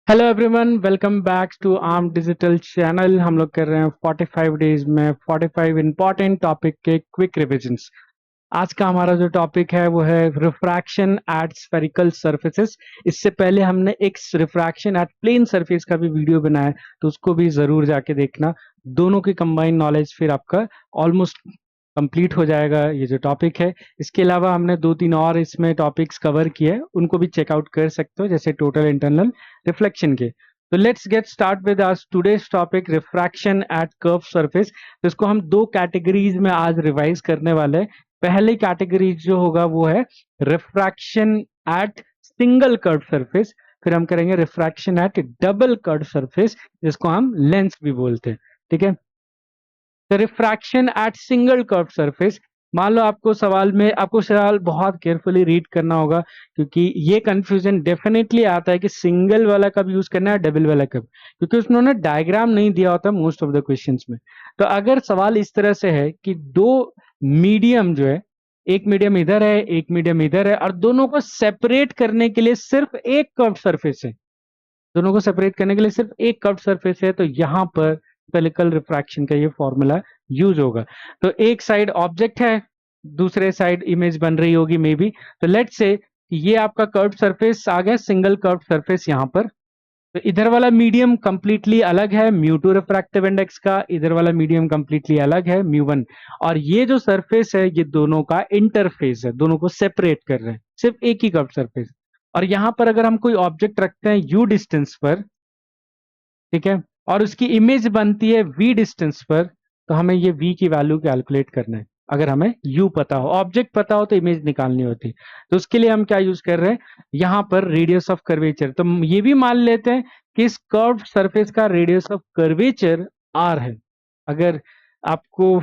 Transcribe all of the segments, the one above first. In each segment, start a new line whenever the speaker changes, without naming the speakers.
Hello everyone, welcome back to Arm Digital channel. हम लोग कर रहे हैं 45 डेज में 45 इंपॉर्टेंट टॉपिक के क्विक रिविजन्स। आज का हमारा जो टॉपिक है वो है रिफ्रैक्शन एट स्फेरिकल सरफेसेस। इससे पहले हमने एक रिफ्रैक्शन एट प्लेन सरफेस का भी वीडियो बनाया है, तो उसको भी जरूर जाके देखना। दोनों की कंबाइंड नॉलेज फिर आपका ऑलमोस्ट कंप्लीट हो जाएगा ये जो टॉपिक है। इसके अलावा हमने दो तीन और इसमें टॉपिक्स कवर किए हैं, उनको भी चेकआउट कर सकते हो, जैसे टोटल इंटरनल रिफ्लेक्शन के। तो लेट्स गेट स्टार्ट विद आज today's topic, refraction at curve surface. तो इसको हम दो कैटेगरीज में आज रिवाइज करने वाले हैं। पहली कैटेगरी जो होगा वो है refraction at single curve surface, फिर हम करेंगे refraction at double curve surface, जिसको हम लेंस भी बोलते हैं। ठीक है, तो refraction at single curve surface. मान लो आपको सवाल बहुत केयरफुली रीड करना होगा, क्योंकि ये कंफ्यूजन डेफिनेटली आता है कि सिंगल वाला कब यूज करना है, डबल वाला कब, क्योंकि उन्होंने डायग्राम नहीं दिया होता मोस्ट ऑफ द क्वेश्चंस में। तो अगर सवाल इस तरह से है कि दो मीडियम जो है, एक मीडियम इधर है एक मीडियम इधर है, और दोनों को सेपरेट करने के लिए सिर्फ एक कर्व सरफेस है, दोनों को सेपरेट करने के लिए सिर्फ एक कर्व सरफेस है, तो यहां पर स्फेरिकल रिफ्रैक्शन का ये फॉर्मूला यूज होगा। तो एक साइड ऑब्जेक्ट है, दूसरे साइड इमेज बन रही होगी मे बी। तो लेट्स से ये आपका कर्व सरफेस आ गया, सिंगल कर्व सरफेस यहां पर। तो इधर वाला मीडियम कंप्लीटली अलग है म्यू टू रिफ्रैक्टिव इंडेक्स का, इधर वाला मीडियम कंप्लीटली अलग है म्यू वन। और ये जो सरफेस है ये दोनों का इंटरफेस है, दोनों को सेपरेट कर रहे हैं, सिर्फ एक ही कर्व सरफेस। और यहां पर अगर हम कोई ऑब्जेक्ट रखते हैं यू डिस्टेंस पर, ठीक है, और उसकी इमेज बनती है v डिस्टेंस पर, तो हमें ये v की वैल्यू कैलकुलेट करना है। अगर हमें u पता हो, ऑब्जेक्ट पता हो, तो इमेज निकालनी होती। तो उसके लिए हम क्या यूज कर रहे हैं, यहां पर रेडियस ऑफ कर्वेचर। तो ये भी मान लेते हैं कि इस कर्व सरफेस का रेडियस ऑफ कर्वेचर r है। अगर आपको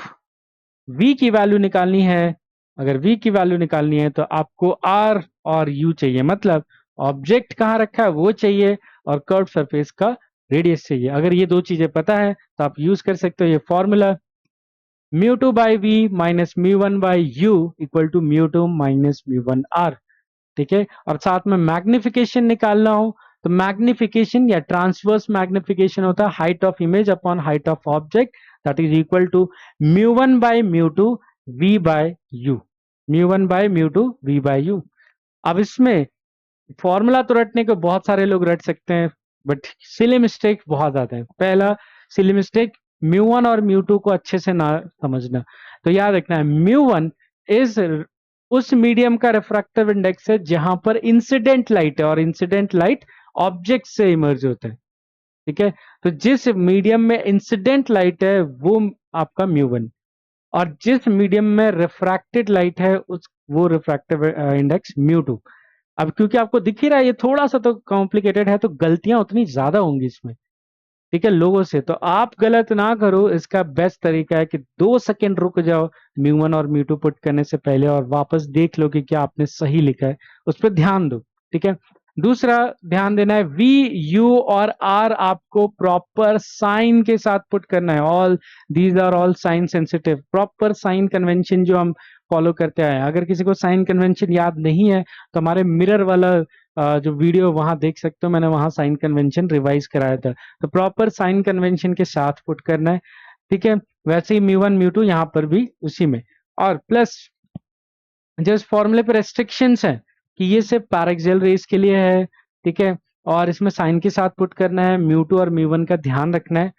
v की वैल्यू निकालनी है, अगर v की वैल्यू निकालनी है तो आपको r और u चाहिए, मतलब ऑब्जेक्ट कहाँ रखा है वो चाहिए, और कर्व सरफेस का रेडियस चाहिए। अगर ये दो चीजें पता है तो आप यूज कर सकते हो ये formula, mu two by v minus mu one by u equal to mu two minus mu one R. ठीक है, और साथ में मैग्निफिकेशन निकालना हो तो मैग्निफिकेशन या ट्रांसवर्स मैग्निफिकेशन होता है height of image upon height of object, that is equal to mu one by mu two v by u, mu one by mu two v by u. अब इसमें formula तो रटने को बहुत सारे लोग रट सकते हैं, बट सिली मिस्टेक बहुत ज्यादा है। पहला सिली मिस्टेक, म्यू वन और म्यू टू को अच्छे से ना समझना। तो याद रखना है म्यू वन इज उस मीडियम का रिफ्रैक्टिव इंडेक्स है जहां पर इंसिडेंट लाइट है, और इंसिडेंट लाइट ऑब्जेक्ट से इमर्ज होता है। ठीक है, तो जिस मीडियम में इंसिडेंट लाइट है वो आपका म्यू वन, और जिस मीडियम में रिफ्रैक्टेड लाइट है उस वो रिफ्रैक्टिव इंडेक्स म्यू टू। अब क्योंकि आपको दिख ही रहा है ये थोड़ा सा तो कॉम्प्लिकेटेड है, तो गलतियां उतनी ज्यादा होंगी इसमें, ठीक है, लोगों से। तो आप गलत ना करो, इसका बेस्ट तरीका है कि 2 सेकंड रुक जाओ म्यू वन और म्यू टू पुट करने से पहले, और वापस देख लो कि क्या आपने सही लिखा है, उस पर ध्यान दो। ठीक है, दूसरा ध्यान देना है वी यू और आर आपको प्रॉपर साइन के साथ पुट करना है। All these are all sign sensitive, proper sign convention जो हम फॉलो करते आए हैं। अगर किसी को साइन कन्वेंशन याद नहीं है तो हमारे मिरर वाला जो वीडियो वहां देख सकते हो, मैंने वहां साइन कन्वेंशन रिवाइज कराया था। तो प्रॉपर साइन कन्वेंशन के साथ पुट करना है। ठीक है, वैसे ही म्यू वन म्यू टू यहाँ पर भी उसी में, और प्लस जो इस फॉर्मूले पे रेस्ट्रिक्शंस है कि ये सिर्फ पैराक्सियल रेस के लिए है। ठीक है, और इसमें साइन के साथ पुट करना है, म्यू टू और म्यू वन का ध्यान रखना है।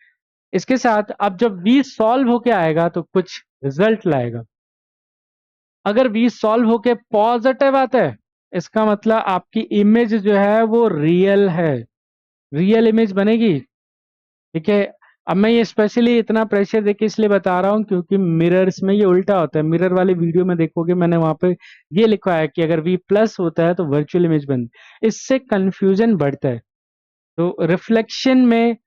इसके साथ अब जब वी सॉल्व होके आएगा तो कुछ रिजल्ट लाएगा। अगर वी सॉल्व होके पॉजिटिव आता है, इसका मतलब आपकी इमेज जो है वो रियल है, रियल इमेज बनेगी। ठीक है, अब मैं ये स्पेशली इतना प्रेशर देके इसलिए बता रहा हूँ क्योंकि मिरर्स में ये उल्टा होता है। मिरर वाले वीडियो में देखोगे मैंने वहां पे ये लिखा है कि अगर वी प्लस होता है तो वर्चुअल इमेज बनती, इससे कंफ्यूजन बढ़ता है। तो रिफ्लेक्शन में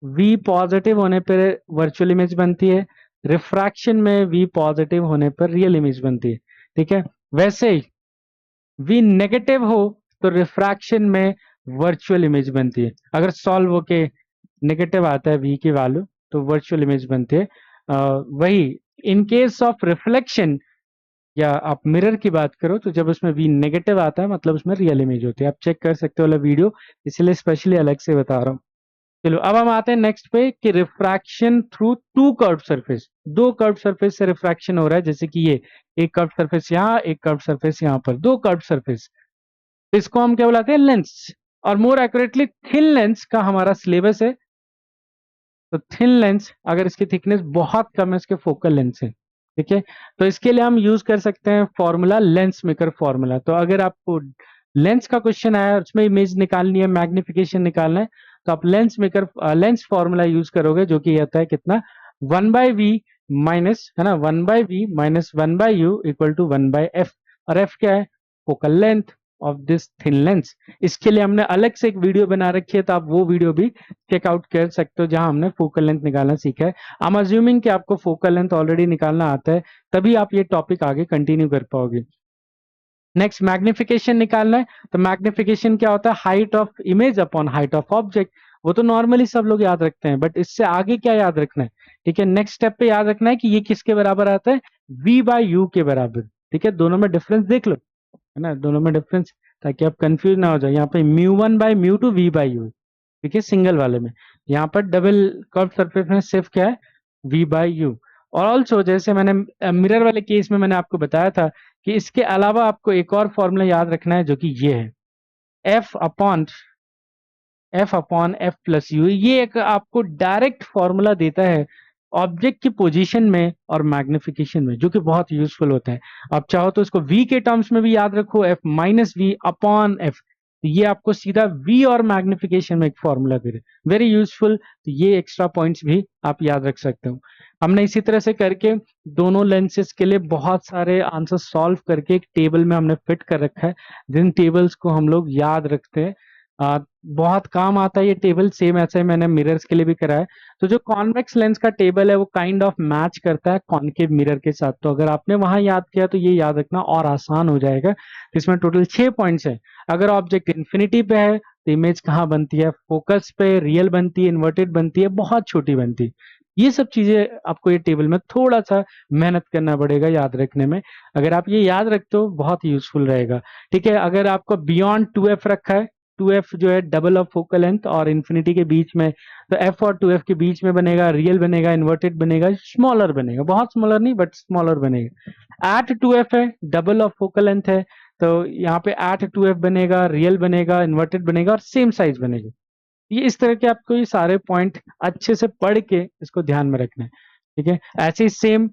वी पॉजिटिव होने पर वर्चुअल इमेज बनती है, रिफ्रैक्शन में वी पॉजिटिव होने पर रियल इमेज बनती है। ठीक है, वैसे ही वी नेगेटिव हो तो रिफ्रैक्शन में वर्चुअल इमेज बनती है। अगर सॉल्व होके नेगेटिव आता है वी की वैल्यू तो वर्चुअल इमेज बनती है। वही इन केस ऑफ रिफ्लेक्शन या आप मिरर की बात करो तो जब उसमें वी नेगेटिव आता है मतलब उसमें रियल इमेज होती है। आप चेक कर सकते हो वाला वीडियो, इसलिए स्पेशली अलग से बता रहा हूँ। चलो अब हम आते हैं नेक्स्ट पे कि refraction through two curve surface. दो कर्व सरफेस से रिफ्रैक्शन हो रहा है, जैसे कि ये एक कर्व सरफेस यहाँ, एक कर्व सरफेस यहाँ पर, दो कर्व सरफेस। इसको हम क्या बुलाते हैं? लेंस। और मोर एक्यूरेटली थिन लेंस का हमारा सिलेबस है। तो थिन लेंस अगर इसकी थिकनेस बहुत कम है, इसके फोकल लेंथ से, ठीक है, तो इसके लिए हम यूज कर सकते हैं फॉर्मूला, लेंस मेकर फॉर्मूला। तो अगर आपको लेंस का क्वेश्चन आया और उसमें इमेज निकालनी है, मैग्निफिकेशन निकालना है, तो आप lens maker lens formula use करोगे, जो कि आता है कितना, 1/v माइनस, है ना, 1/v minus 1/u equal to 1/f। और f क्या है? Focal length of this thin lens. इसके लिए हमने अलग से एक वीडियो बना रखी है, तो आप वो वीडियो भी चेकआउट कर सकते हो, जहां हमने फोकल लेंथ निकालना सीखा है। आई एम अज्यूमिंग कि आपको फोकल लेंथ ऑलरेडी निकालना आता है, तभी आप ये टॉपिक आगे कंटिन्यू कर पाओगे। नेक्स्ट मैग्निफिकेशन निकालना है। तो मैग्निफिकेशन क्या होता है? Height of image upon height of object. वो तो नॉर्मली सब लोग याद रखते हैं, बट इससे आगे क्या याद रखना है? ठीक है, नेक्स्ट स्टेप पे याद रखना है कि ये किसके बराबर आता है? v/u के बराबर। ठीक है, दोनों में डिफरेंस देख लो, है ना, दोनों में डिफरेंस, ताकि आप कंफ्यूज ना हो जाए। यहाँ पे μ1/μ2 v/u, ठीक है, सिंगल वाले में। यहाँ पर डबल कर्व सरफेस में सिर्फ क्या है? v/u। और ऑल्सो जैसे मैंने मिरर वाले केस में मैंने आपको बताया था कि इसके अलावा आपको एक और फॉर्मूला याद रखना है, जो कि ये है f/f+u। ये एक आपको डायरेक्ट फॉर्मूला देता है ऑब्जेक्ट की पोजीशन में और मैग्निफिकेशन में, जो कि बहुत यूजफुल होता है। आप चाहो तो इसको v के टर्म्स में भी याद रखो, f-v/f। तो ये आपको सीधा v और मैग्निफिकेशन में एक फॉर्मूला दे रहे, वेरी यूजफुल। तो ये एक्स्ट्रा पॉइंट्स भी आप याद रख सकते हो। हमने इसी तरह से करके दोनों लेंसेज के लिए बहुत सारे आंसर सॉल्व करके एक टेबल में हमने फिट कर रखा है, जिन टेबल्स को हम लोग याद रखते हैं। बहुत काम आता है ये टेबल, सेम ऐसे ही मैंने मिरर्स के लिए भी करा है। तो जो कॉन्वेक्स लेंस का टेबल है वो काइंड ऑफ मैच करता है कॉनकेव मिरर के साथ। तो अगर आपने वहां याद किया तो ये याद रखना और आसान हो जाएगा। इसमें टोटल 6 पॉइंट्स है। अगर ऑब्जेक्ट इन्फिनिटी पे है तो इमेज कहाँ बनती है? फोकस पे, रियल बनती है, इन्वर्टेड बनती है, बहुत छोटी बनती है। ये सब चीजें आपको ये टेबल में थोड़ा सा मेहनत करना पड़ेगा याद रखने में। अगर आप ये याद रखते हो बहुत यूजफुल रहेगा। ठीक है, अगर आपको बियॉन्ड 2f रखा है, 2f जो है डबल ऑफ फोकल लेंथ और इन्फिनिटी के बीच में, तो f और 2f के बीच में बनेगा, रियल बनेगा, इन्वर्टेड बनेगा, स्मॉलर बनेगा, बहुत स्मॉलर नहीं बट स्मॉलर बनेगा। एट 2f है, डबल ऑफ फोकल लेंथ है, तो यहाँ पे एट 2f बनेगा, रियल बनेगा, इन्वर्टेड बनेगा और सेम साइज बनेगा। ये इस तरह के आपको ये सारे पॉइंट अच्छे से पढ़ के इसको ध्यान में रखना है। ठीक है, ऐसे ही सेम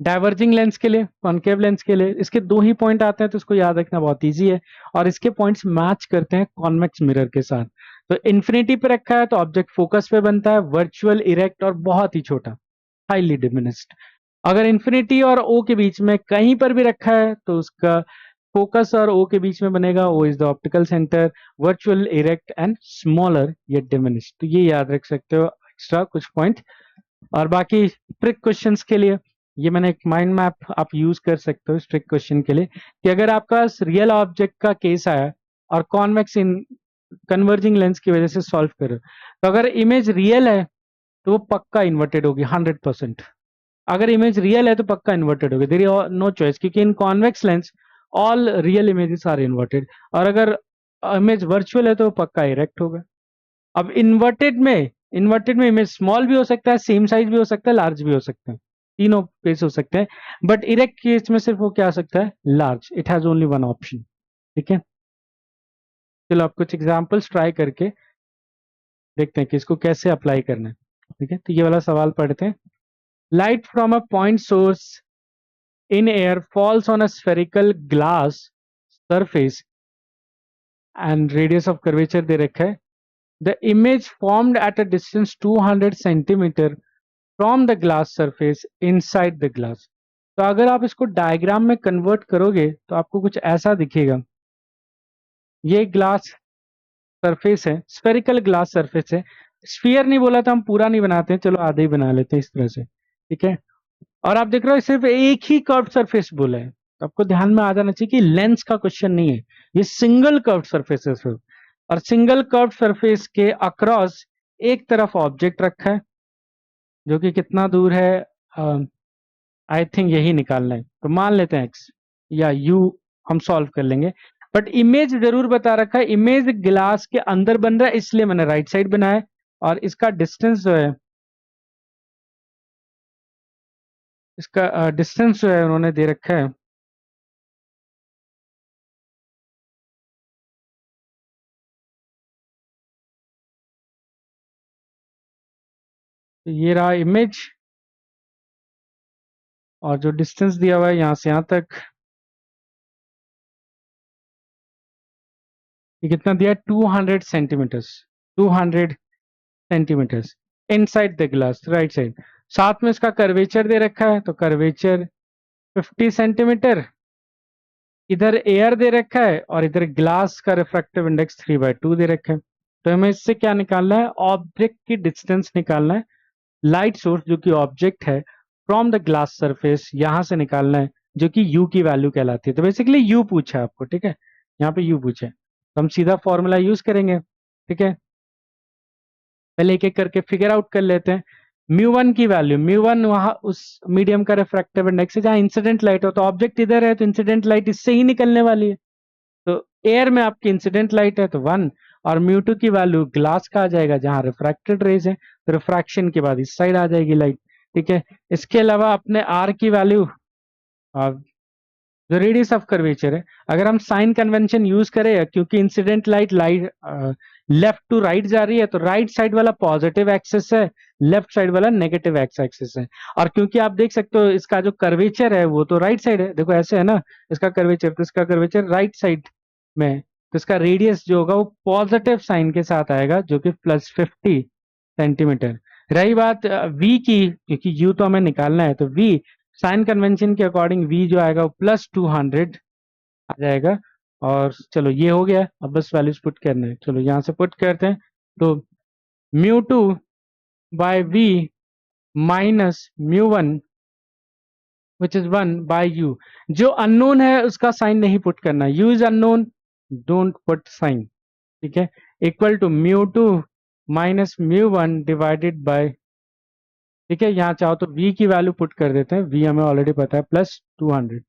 डाइवर्जिंग लेंस के लिए, कॉनकेव लेंस के लिए इसके दो ही पॉइंट आते हैं, तो इसको याद रखना बहुत इजी है। और इसके पॉइंट्स मैच करते हैं कॉन्वेक्स मिरर के साथ। तो इन्फिनिटी पे रखा है तो ऑब्जेक्ट फोकस पे बनता है, वर्चुअल, इरेक्ट और बहुत ही छोटा, हाईली डिमिनिस्ड। अगर इन्फिनिटी और ओ के बीच में कहीं पर भी रखा है तो उसका फोकस और ओ के बीच में बनेगा, O is the optical centre, virtual, erect and smaller ये डिमिनिस्ड। तो ये याद रख सकते हो एक्स्ट्रा कुछ पॉइंट। और बाकी ट्रिक क्वेश्चंस के लिए ये मैंने एक माइंड मैप आप यूज कर सकते हो ट्रिक क्वेश्चन के लिए, कि अगर आपका रियल ऑब्जेक्ट का केस आया और कॉन्वेक्स इन कन्वर्जिंग लेंस की वजह से सॉल्व करो, तो अगर इमेज रियल है तो वो पक्का इन्वर्टेड होगी 100%। अगर इमेज रियल है तो पक्का इन्वर्टेड होगी, देयर इज नो चॉइस, क्योंकि in convex lens all real images are inverted. और अगर इमेज वर्चुअल है तो वो पक्का इरेक्ट होगा। अब इन्वर्टेड में इमेज स्मॉल भी हो सकता है, सेम साइज भी हो सकता है, लार्ज भी हो सकता है, तीनों केस हो सकते हैं। बट इरेक्ट केस में सिर्फ वो क्या आ सकता है? Large. It has only one option. ठीक है, चलो आप कुछ एग्जांपल्स ट्राई करके देखते हैं कि इसको कैसे अप्लाई करना है। ठीक है, तो ये वाला सवाल पढ़ते हैं। Light from a point source in air falls on a spherical glass surface and radius of curvature दे रखा है। The image formed at a distance 200 centimetre from the glass surface inside the glass. तो अगर आप इसको diagram में convert करोगे तो आपको कुछ ऐसा दिखेगा। ये ग्लास सरफेस है, स्फेरिकल ग्लास सरफेस है। स्फीयर नहीं बोला था, हम पूरा नहीं बनाते हैं, चलो आधे ही बना लेते हैं इस तरह से। ठीक है, और आप देख रहे हो सिर्फ एक ही कर्व सरफेस बोला है, तो आपको ध्यान में आ जाना चाहिए कि लेंस का क्वेश्चन नहीं है, ये सिंगल कर्व सरफेस है सिर्फ। और सिंगल कर्व सरफेस के अक्रॉस एक तरफ ऑब्जेक्ट रखा है, जो कि कितना दूर है, आई थिंक यही निकालना है, तो मान लेते हैं एक्स या यू, हम सॉल्व कर लेंगे। बट इमेज जरूर बता रखा है, इमेज ग्लास के अंदर बन रहा है इसलिए मैंने राइट साइड बनाया है। और इसका डिस्टेंस जो है, इसका डिस्टेंस जो है उन्होंने दे रखा है, तो ये रहा इमेज। और जो डिस्टेंस दिया हुआ है यहाँ से यहाँ तक, ये कितना दिया है, 200 centimetres, 200 centimetres inside the glass right side. साथ में इसका कर्वेचर दे रखा है, तो कर्वेचर 50 सेंटीमीटर, इधर एयर दे रखा है और इधर ग्लास का रिफ्रैक्टिव इंडेक्स 3/2 दे रखा है। तो हमें इससे क्या निकालना है, ऑब्जेक्ट की डिस्टेंस निकालना है, लाइट सोर्स जो कि ऑब्जेक्ट है फ्रॉम द ग्लास सरफेस यहां से निकालना है, जो कि यू की वैल्यू कहलाती है। तो बेसिकली यू पूछा है आपको, ठीक है, यहाँ पे यू पूछा है, तो हम सीधा फॉर्मूला यूज करेंगे, ठीक है। पहले एक एक करके फिगर आउट कर लेते हैं। म्यू वन की वैल्यू, म्यू वन वहां उस मीडियम का रिफ्रैक्टिव इंडेक्स है जहां इंसिडेंट लाइट हो, तो ऑब्जेक्ट इधर है तो इंसिडेंट लाइट इससे ही निकलने वाली है, तो एयर में आपकी इंसिडेंट लाइट है तो 1। और म्यू टू की वैल्यू ग्लास का आ जाएगा जहां रिफ्रैक्टेड रेज है, तो रिफ्रैक्शन के बाद इस साइड आ जाएगी लाइट, ठीक है। इसके अलावा अपने आर की वैल्यू, जो रेडियस ऑफ कर्वेचर है, अगर हम साइन कन्वेंशन यूज करें, क्योंकि incident light light left to right जा रही है, तो राइट साइड वाला पॉजिटिव एक्सिस है, लेफ्ट साइड वाला नेगेटिव एक्स एक्सिस है। और क्योंकि आप देख सकते हो इसका जो कर्वेचर है वो तो राइट साइड है, देखो ऐसे है ना, इसका कर्वेचर, तो इसका कर्वेचर राइट साइड में है, तो इसका रेडियस जो होगा वो पॉजिटिव साइन के साथ आएगा, जो कि +50 सेंटीमीटर। रही बात वी की, क्योंकि यू तो हमें निकालना है, तो वी साइन कन्वेंशन के अकॉर्डिंग वी जो आएगा वो +200 आ जाएगा। और चलो ये हो गया, अब बस वैल्यूज पुट करना है, चलो यहाँ से पुट करते हैं। तो mu two by v minus mu one which is 1/u, जो अननोन है उसका साइन नहीं पुट करना, u is unknown, don't put sign, ठीक है, equal to mu two minus mu one divided by, ठीक है, यहाँ चाहो तो v की वैल्यू पुट कर देते हैं, v हमें ऑलरेडी पता है +200।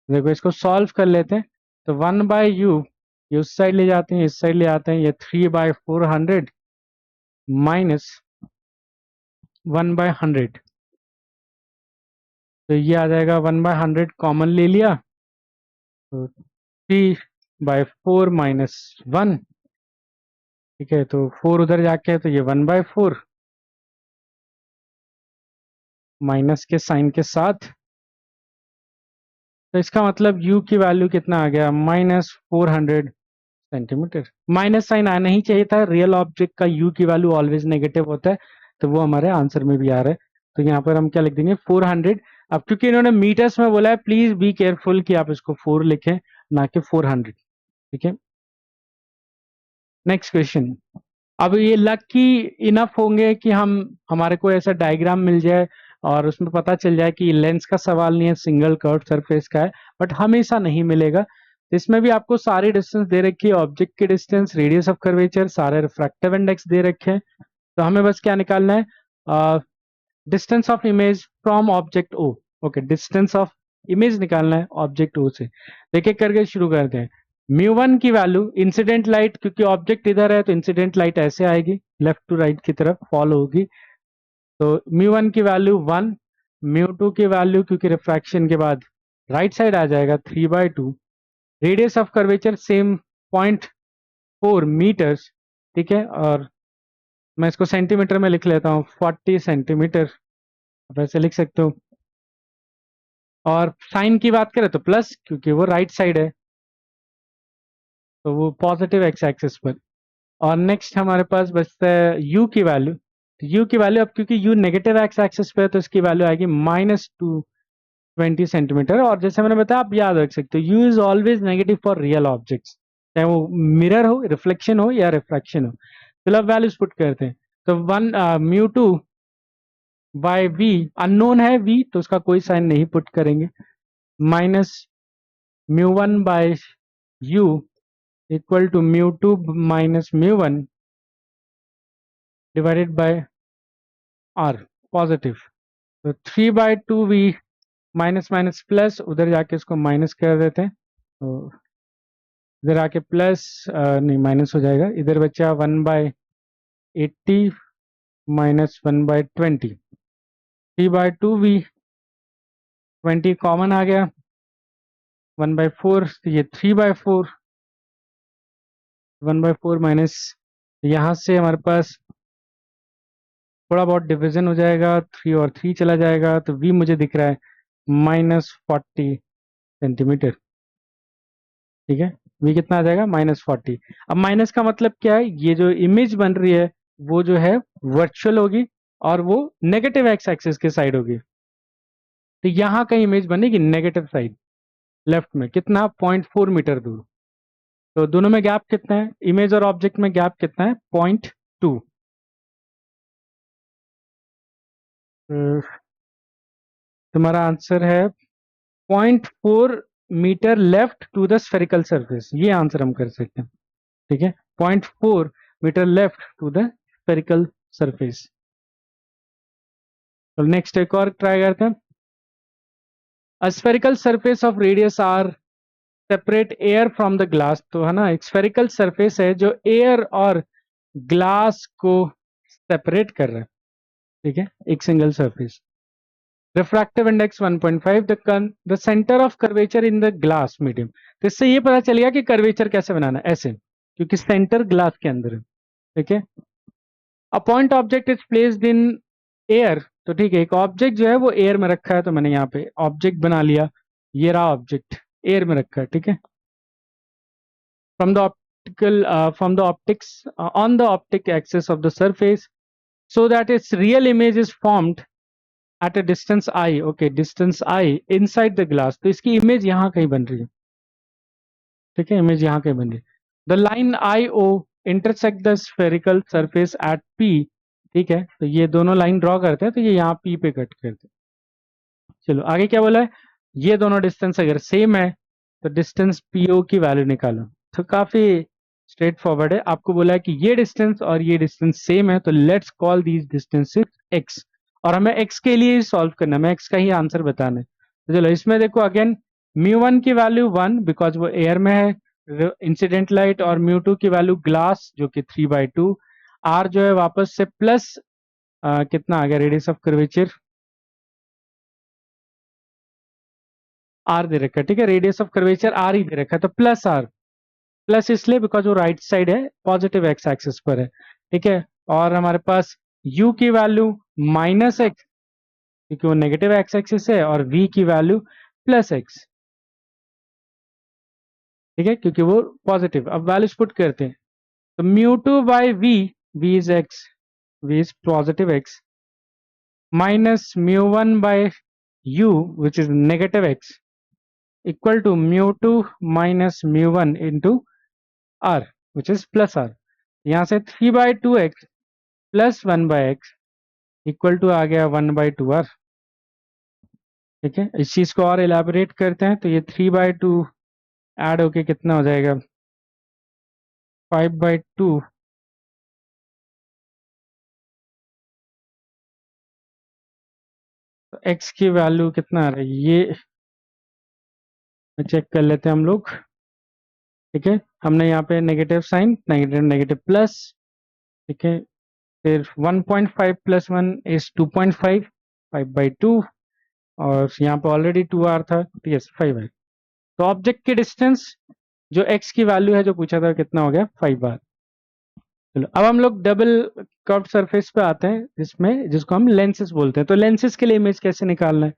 देखो इसको सॉल्व कर लेते हैं, तो 1/u ये उस साइड ले जाते हैं, इस साइड ले आते हैं, ये 3/400 माइनस 1/100, तो ये आ जाएगा 1/100, कॉमन ले लिया, तो 3/4 माइनस 1, ठीक है, तो 4 उधर जाके तो ये 1/4 माइनस के साइन के साथ, तो इसका मतलब u की वैल्यू कितना आ गया, -400 सेंटीमीटर। माइनस साइन आना ही चाहिए था, रियल ऑब्जेक्ट का यू की वैल्यू ऑलवेज नेगेटिव होता है, तो वो हमारे आंसर में भी आ रहा है। तो यहाँ पर हम क्या लिख देंगे, 400। अब क्योंकि इन्होंने मीटर्स में बोला है, प्लीज बी केयरफुल कि आप इसको 4 लिखें, ना कि 400, ठीक है। Next question. अब ये लकी इनफ होंगे कि हम, हमारे को ऐसा डायग्राम मिल जाए और उसमें पता चल जाए कि लेंस का सवाल नहीं है, सिंगल कर्व सरफेस का है, बट हमेशा नहीं मिलेगा। इसमें भी आपको सारी डिस्टेंस दे रखी है, ऑब्जेक्ट की डिस्टेंस, रेडियस ऑफ कर्वेचर, सारे रिफ्रैक्टिव इंडेक्स दे रखे हैं, तो हमें बस क्या निकालना है, distance of image from object O. Okay, distance of image निकालना है ऑब्जेक्ट ओ से। देख एक करके शुरू करते हैं। म्यू वन की वैल्यू, इंसिडेंट लाइट, क्योंकि ऑब्जेक्ट इधर है तो इंसिडेंट लाइट ऐसे आएगी, लेफ्ट टू राइट की तरफ फॉलो होगी, तो म्यू वन की वैल्यू 1, म्यू टू की वैल्यू क्योंकि रिफ्रैक्शन के बाद राइट साइड आ जाएगा 3/2, radius of curvature same 0.4 metres, ठीक है, और मैं इसको सेंटीमीटर में लिख लेता हूँ, 40 सेंटीमीटर, आप ऐसे लिख सकते हो। और साइन की बात करें तो प्लस, क्योंकि वो राइट साइड है, तो वो पॉजिटिव एक्स एक्सिस पर। और नेक्स्ट हमारे पास बचता है यू की वैल्यू, तो यू की वैल्यू, अब क्योंकि यू नेगेटिव एक्स एक्सिस पे है तो इसकी वैल्यू आएगी -220 सेंटीमीटर। और जैसे मैंने बताया, आप याद रख सकते हो, you is always negative for real objects, चाहे वो मिरर हो, रिफ्लेक्शन हो या रिफ्रैक्शन हो। चलो अब वैल्यूज पुट करते हैं, तो one mu two by v, unknown है वी तो उसका कोई साइन नहीं पुट करेंगे, minus mu one by u equal to mu two minus mu one divided by R, positive, तो 3/2 वी माइनस माइनस प्लस, उधर जाके इसको माइनस कर देते हैं, तो इधर आके प्लस, नहीं माइनस हो जाएगा, इधर बचा 1/80 माइनस 1/20, 3/2v, 20 कॉमन आ गया, 1/4, तो ये 3/4, 1/4 माइनस, यहाँ से हमारे पास थोड़ा बहुत डिवीजन हो जाएगा, 3 और 3 चला जाएगा, तो v मुझे दिख रहा है -40 सेंटीमीटर। ठीक है, v कितना आ जाएगा -40। अब माइनस का मतलब क्या है, ये जो इमेज बन रही है वो जो है वर्चुअल होगी और वो नेगेटिव एक्स एक्सिस के साइड होगी, तो यहाँ कहीं इमेज बनेगी नेगेटिव साइड, लेफ्ट में कितना 0.4 मीटर दूर। तो दोनों में गैप कितना है, इमेज और ऑब्जेक्ट में गैप कितना है 0.2। तुम्हारा आंसर है 0.4 metre left to the spherical surface, ये आंसर हम कर सकते हैं। ठीक है, 0.4 metre left to the spherical surface. तो नेक्स्ट एक और ट्राई करते हैं। A spherical surface of radius R separate air from the glass, तो है ना, एक स्फेरिकल सरफेस है जो एयर और ग्लास को सेपरेट कर रहा है। ठीक है, एक single surface. Refractive index 1.5, the centre of curvature in the glass medium, तो इससे ये पता चलेगा कि कर्वेचर कैसे बनाना है, ऐसे, क्योंकि सेंटर ग्लास के अंदर है। ठीक है, a point object is placed in air, तो ठीक है, एक ऑब्जेक्ट जो है वो एयर में रखा है, तो मैंने यहाँ पे ऑब्जेक्ट बना लिया, ये रहा ऑब्जेक्ट एयर में रखा है। ठीक है, from the optical from the optics on the optic axis of the surface so that its real image is formed at a distance I, okay, distance I inside the glass, तो इसकी image यहाँ कहीं बन रही है। ठीक है, image यहाँ कहीं बन रही है। The line I O intersect the spherical surface at P, ठीक है, तो ये दोनों लाइन ड्रॉ करते हैं, तो ये यहाँ पी पे कट करते हैं। चलो आगे क्या बोला है, ये दोनों डिस्टेंस अगर सेम है तो डिस्टेंस पीओ की वैल्यू निकालो, तो काफी स्ट्रेट फॉरवर्ड है। आपको बोला है कि ये डिस्टेंस और ये डिस्टेंस सेम है, तो let's call these distances x, और हमें एक्स के लिए ही सॉल्व करना है, हमें एक्स का ही आंसर बताना है। तो चलो इसमें देखो अगेन, μ1 की वैल्यू 1 बिकॉज वो एयर में है इंसिडेंट लाइट, और μ2 की वैल्यू ग्लास जो कि 3/2, आर जो है वापस से प्लस कितना आ गया रेडियस ऑफ कर्वेचर, आर दे रखा है। ठीक है, रेडियस ऑफ कर्वेचर आर ही दे रखा है, तो प्लस आर, प्लस इसलिए बिकॉज वो राइट साइड है, पॉजिटिव एक्स एक्सिस पर है। ठीक है, और हमारे पास u की वैल्यू -x क्योंकि वो नेगेटिव एक्स एक्सिस है, और v की वैल्यू +x, ठीक है, क्योंकि वो पॉजिटिव। अब वैल्यूज पुट करते हैं, तो μ2/v, v is x, v is positive x, minus μ1/u which is negative x, equal to μ2 minus μ1 into r which is plus r। यहाँ से 3/2x plus 1/x equal to आ गया 1/2r। ठीक है, इस चीज को और एलाबोरेट करते हैं, तो ये 3/2 ऐड होके कितना हो जाएगा 5/2, तो x की वैल्यू कितना आ रहा है ये चेक कर लेते हैं हम लोग। ठीक है, हमने यहाँ पे negative sign, negative negative plus, ठीक है, फिर 1.5 प्लस 1 इज 2.5, 5/2, और यहाँ पे ऑलरेडी 2r था, यस 5r। तो ऑब्जेक्ट की डिस्टेंस जो x की वैल्यू है जो पूछा था कितना हो गया 5r। चलो अब हम लोग डबल कर्व सरफेस पे आते हैं, जिसको हम लेंसेस बोलते हैं। तो लेंसेस के लिए इमेज कैसे निकालना है,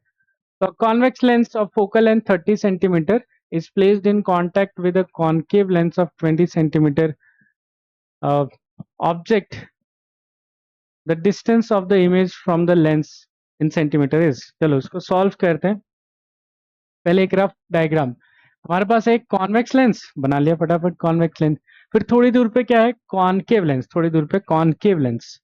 तो convex lens of focal length 30 centimetre is placed in contact with a concave lens of 20 centimeter object, the distance of the image from the lens in centimeter is, चलो इसको सॉल्व करते हैं। पहले एक रफ डायग्राम, हमारे पास एक convex lens बना लिया फटाफट, कॉन्वेक्स लेंस, फिर थोड़ी दूर पे क्या है कॉनकेव लेंस, थोड़ी दूर पे कॉनकेव लेंस।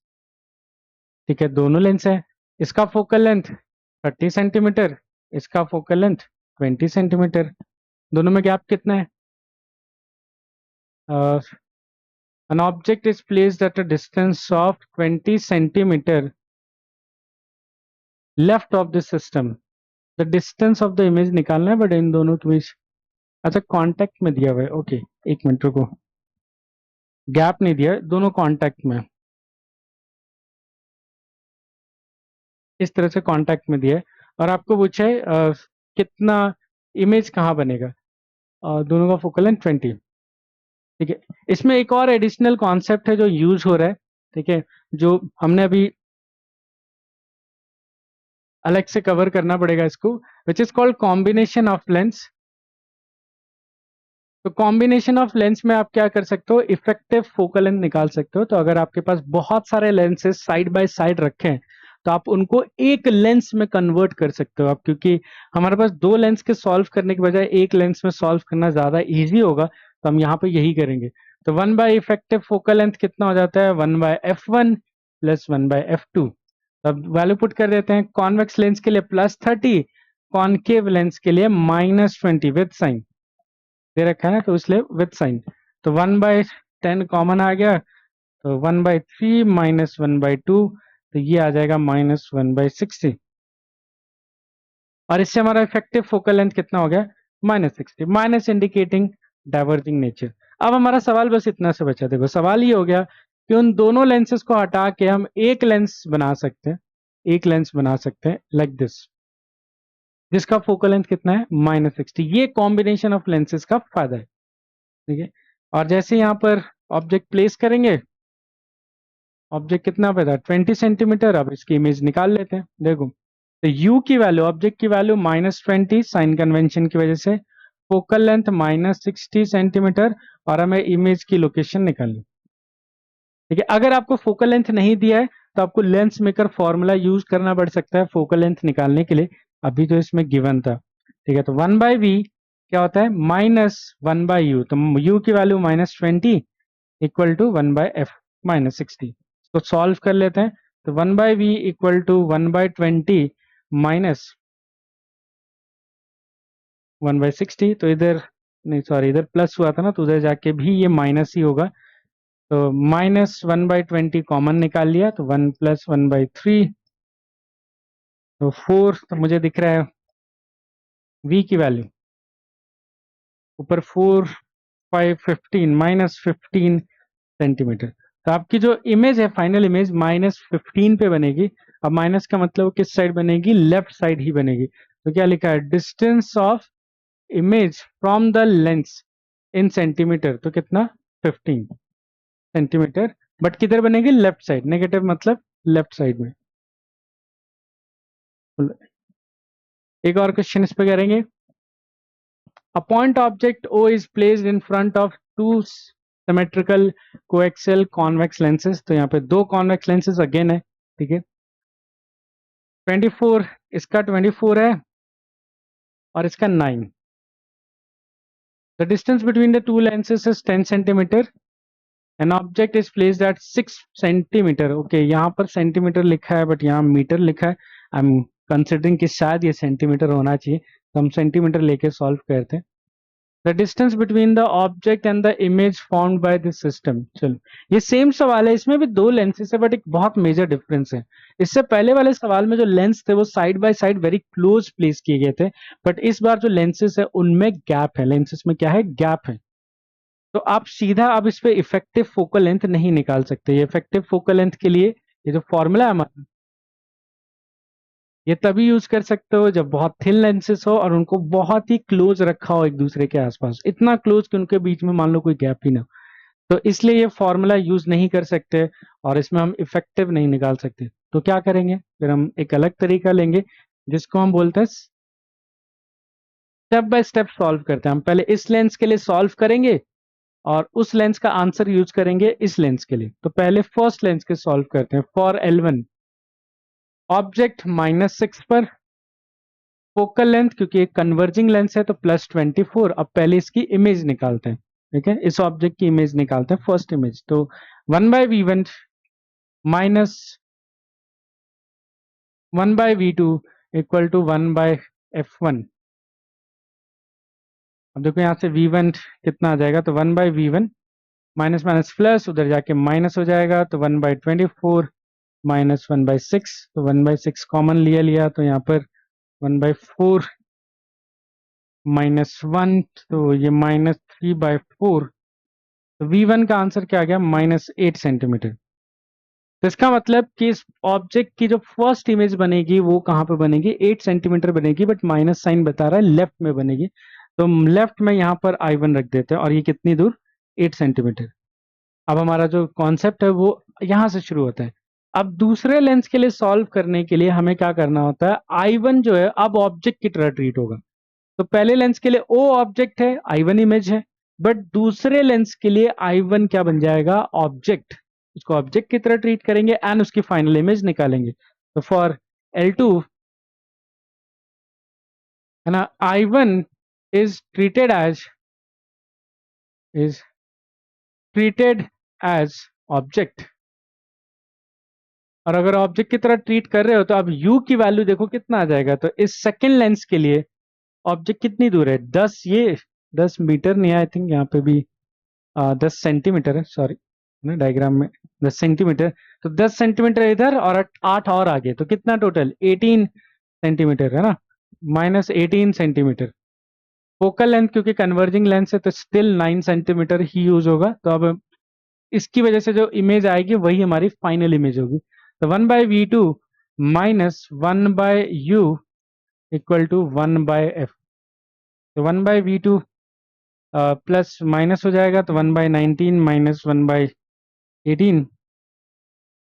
ठीक है, दोनों लेंस है, इसका फोकल लेंथ 30 सेंटीमीटर, इसका फोकल लेंथ 20 सेंटीमीटर, दोनों में गैप कितना है, an object is placed at a distance of 20 centimeter left of the system, the distance of the image निकालना है, बट इन दोनों के बीच, अच्छा कॉन्टेक्ट में दिया हुआ है, ओके। एक मिनट रुको, गैप नहीं दिया है, दोनों कॉन्टेक्ट में, इस तरह से कॉन्टेक्ट में दिया है। और आपको पूछा है कितना इमेज कहाँ बनेगा, दोनों का फोकल लेंथ 20। ठीक है, इसमें एक और एडिशनल कॉन्सेप्ट है जो यूज हो रहा है, ठीक है, जो हमने अभी अलग से कवर करना पड़ेगा इसको, which is called combination of lens. तो कॉम्बिनेशन ऑफ लेंस में आप क्या कर सकते हो, इफेक्टिव फोकल लेंथ निकाल सकते हो। तो अगर आपके पास बहुत सारे लेंसेज साइड बाय साइड रखे हैं, तो आप उनको एक लेंस में कन्वर्ट कर सकते हो आप, क्योंकि हमारे पास दो लेंस के सॉल्व करने के बजाय एक लेंस में सॉल्व करना ज्यादा इजी होगा, तो हम यहाँ पे यही करेंगे। तो 1 बाय इफेक्टिव फोकल लेंथ कितना हो जाता है, 1/f1 प्लस 1/f2। अब वैल्यू पुट कर देते हैं, कॉन्वेक्स लेंस के लिए +30, कॉनकेव लेंस के लिए -20 विद साइन दे रखा है ना, तो इसलिए विद साइन। तो 1/10 कॉमन आ गया, तो 1/3 -1/2, तो ये आ जाएगा -1/60। और इससे हमारा इफेक्टिव फोकल लेंथ कितना हो गया, -60, माइनस इंडिकेटिंग डाइवर्जिंग नेचर। अब हमारा सवाल बस इतना से बचा, देखो सवाल ये हो गया कि उन दोनों लेंसेज को हटा के हम एक लेंस बना सकते हैं, एक लेंस बना सकते हैं लाइक दिस, जिसका फोकल लेंथ कितना है, -60। ये कॉम्बिनेशन ऑफ लेंसेज का फायदा है, ठीक है। और जैसे यहाँ पर ऑब्जेक्ट प्लेस करेंगे, ऑब्जेक्ट कितना पे था, 20 सेंटीमीटर। अब इसकी इमेज निकाल लेते हैं, देखो तो u की वैल्यू, ऑब्जेक्ट की वैल्यू -20 साइन कन्वेंशन की वजह से, फोकल लेंथ -60 सेंटीमीटर, और हमें इमेज की लोकेशन निकालनी। ठीक है, अगर आपको फोकल लेंथ नहीं दिया है, तो आपको लेंस मेकर फॉर्मूला यूज करना पड़ सकता है फोकल लेंथ निकालने के लिए, अभी तो इसमें गिवन था। ठीक है, तो 1/v क्या होता है, -1/u, तो u की वैल्यू -20 इक्वल टू 1/f -60। तो सॉल्व कर लेते हैं, तो 1/v इक्वल टू 1/20 माइनस 1/60। तो इधर नहीं, सॉरी इधर प्लस हुआ था ना, तो उधर जाके भी ये माइनस ही होगा। तो -1/20 कॉमन निकाल लिया, तो 1 + 1/3, तो 4। तो मुझे दिख रहा है v की वैल्यू ऊपर 4 5 15 -15 सेंटीमीटर। तो आपकी जो इमेज है, फाइनल इमेज -15 पे बनेगी। अब माइनस का मतलब किस साइड बनेगी, लेफ्ट साइड ही बनेगी। तो क्या लिखा है, distance of image from the lens in centimetre, तो कितना, 15 सेंटीमीटर, बट किधर बनेगी, लेफ्ट साइड, नेगेटिव मतलब लेफ्ट साइड में। एक और क्वेश्चन इस पे करेंगे। A point object O is placed in front of two symmetrical coaxial convex lenses। तो यहाँ पे दो convex lenses अगेन है, ठीक है। 24, इसका 24 है और इसका 9। The distance between the two lenses is 10 centimeter. An object is placed at 6 centimeter. Okay, यहाँ पर सेंटीमीटर लिखा है बट यहाँ मीटर लिखा है। आई एम कंसिडरिंग कि शायद ये सेंटीमीटर होना चाहिए, तो हम सेंटीमीटर लेके सॉल्व करते हैं। The distance between the object and the image formed by this system. चलो, ये सेम सवाल है, इसमें भी दो लेंसेज है, बट एक बहुत मेजर डिफरेंस है। इससे पहले वाले सवाल में जो लेंस थे वो side by side very close place किए गए थे, बट इस बार जो लेंसेज है उनमें गैप है, लेंसेज में क्या है, गैप है। तो आप सीधा आप इस पे इफेक्टिव फोकल लेंथ नहीं निकाल सकते। ये इफेक्टिव फोकल लेंथ के लिए ये जो फॉर्मूला है हमारा, ये तभी यूज कर सकते हो जब बहुत थिन लेंसेस हो और उनको बहुत ही क्लोज रखा हो एक दूसरे के आसपास, इतना क्लोज कि उनके बीच में मान लो कोई गैप ही ना हो। तो इसलिए ये फॉर्मूला यूज नहीं कर सकते और इसमें हम इफेक्टिव नहीं निकाल सकते। तो क्या करेंगे, फिर हम एक अलग तरीका लेंगे जिसको हम बोलते हैं स्टेप बाय स्टेप सॉल्व करते हैं। हम पहले इस लेंस के लिए सॉल्व करेंगे और उस लेंस का आंसर यूज करेंगे इस लेंस के लिए। तो पहले फर्स्ट लेंस के सॉल्व करते हैं। फॉर L1, ऑब्जेक्ट -6 पर, फोकल लेंथ क्योंकि एक कन्वर्जिंग लेंस है तो +24। अब पहले इसकी इमेज निकालते हैं, ठीक है, इस ऑब्जेक्ट की इमेज निकालते हैं, फर्स्ट इमेज। तो 1/v1 minus 1/v2 equal to 1/f1। अब देखो यहाँ से v1 कितना आ जाएगा, तो 1/v1 माइनस माइनस प्लस, उधर जाके माइनस हो जाएगा, तो 1/24 -1/6। तो 1/6 कॉमन लिया तो यहाँ पर 1/4 -1, तो ये -3/4, तो V1 का आंसर क्या आ गया, -8 सेंटीमीटर। तो इसका मतलब कि इस ऑब्जेक्ट की जो फर्स्ट इमेज बनेगी वो कहाँ पे बनेगी, 8 सेंटीमीटर बनेगी, बट माइनस साइन बता रहा है लेफ्ट में बनेगी। तो लेफ्ट में यहाँ पर I1 रख देते हैं, और ये कितनी दूर, 8 सेंटीमीटर। अब हमारा जो कॉन्सेप्ट है वो यहाँ से शुरू होता है। अब दूसरे लेंस के लिए सॉल्व करने के लिए हमें क्या करना होता है, I1 जो है अब ऑब्जेक्ट की तरह ट्रीट होगा। तो पहले लेंस के लिए O ऑब्जेक्ट है, I1 इमेज है, बट दूसरे लेंस के लिए I1 क्या बन जाएगा, ऑब्जेक्ट। उसको ऑब्जेक्ट की तरह ट्रीट करेंगे एंड उसकी फाइनल इमेज निकालेंगे। तो फॉर L2 है ना, I1 is treated as object. और अगर ऑब्जेक्ट की तरह ट्रीट कर रहे हो तो अब U की वैल्यू देखो कितना आ जाएगा। तो इस सेकेंड लेंस के लिए ऑब्जेक्ट कितनी दूर है, 10, ये 10 मीटर नहीं, आई थिंक यहाँ पे भी 10 सेंटीमीटर है, सॉरी ना डायग्राम में 10 सेंटीमीटर। तो 10 सेंटीमीटर इधर और 8 और आगे, तो कितना टोटल 18 सेंटीमीटर है ना, -18 सेंटीमीटर। फोकल लेंथ क्योंकि कन्वर्जिंग लेंस है तो स्टिल 9 सेंटीमीटर ही यूज होगा। तो अब इसकी वजह से जो इमेज आएगी वही हमारी फाइनल इमेज होगी। तो 1/V2 -1/U equal to 1/F। तो 1/V2 प्लस माइनस हो जाएगा, तो 1/19 -1/18,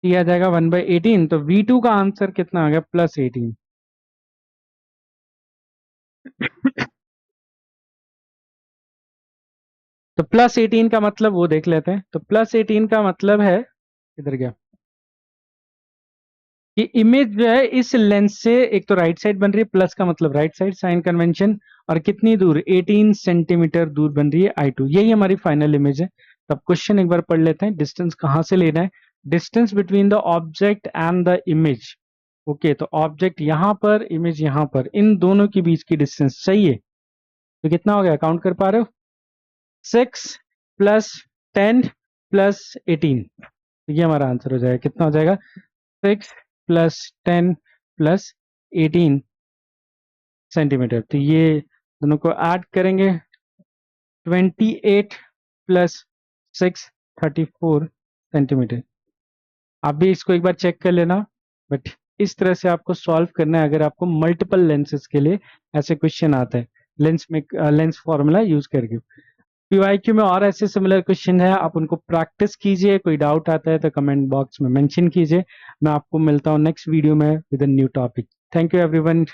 ये आ जाएगा 1/18। तो V2 का आंसर कितना आ गया, +18। तो +18 का मतलब वो देख लेते हैं। तो +18 का मतलब है, इधर गया, कि इमेज जो है इस लेंस से एक तो राइट साइड बन रही है, प्लस का मतलब राइट साइड साइन कन्वेंशन, और कितनी दूर 18 सेंटीमीटर दूर बन रही है I2। यही हमारी फाइनल इमेज है। तो अब क्वेश्चन एक बार पढ़ लेते हैं, डिस्टेंस कहाँ से लेना है, distance between the object and the image. Okay, तो ऑब्जेक्ट यहाँ पर, इमेज यहाँ पर, इन दोनों के बीच की डिस्टेंस चाहिए। तो कितना हो गया, काउंट कर पा रहे हो, 6 + 10 + 18। तो ये हमारा आंसर हो जाएगा, कितना हो जाएगा, 6 + 10 + 18 सेंटीमीटर। तो ये दोनों को ऐड करेंगे, 28 + 6 34 सेंटीमीटर। आप भी इसको एक बार चेक कर लेना, बट इस तरह से आपको सॉल्व करना है अगर आपको मल्टीपल लेंसेज के लिए ऐसे क्वेश्चन आता है, लेंस में लेंस फॉर्मूला यूज करके। पीवाईक्यू में और ऐसे सिमिलर क्वेश्चन है, आप उनको प्रैक्टिस कीजिए। कोई डाउट आता है तो कमेंट बॉक्स में मेंशन कीजिए। मैं आपको मिलता हूँ नेक्स्ट वीडियो में with a new topic. Thank you everyone.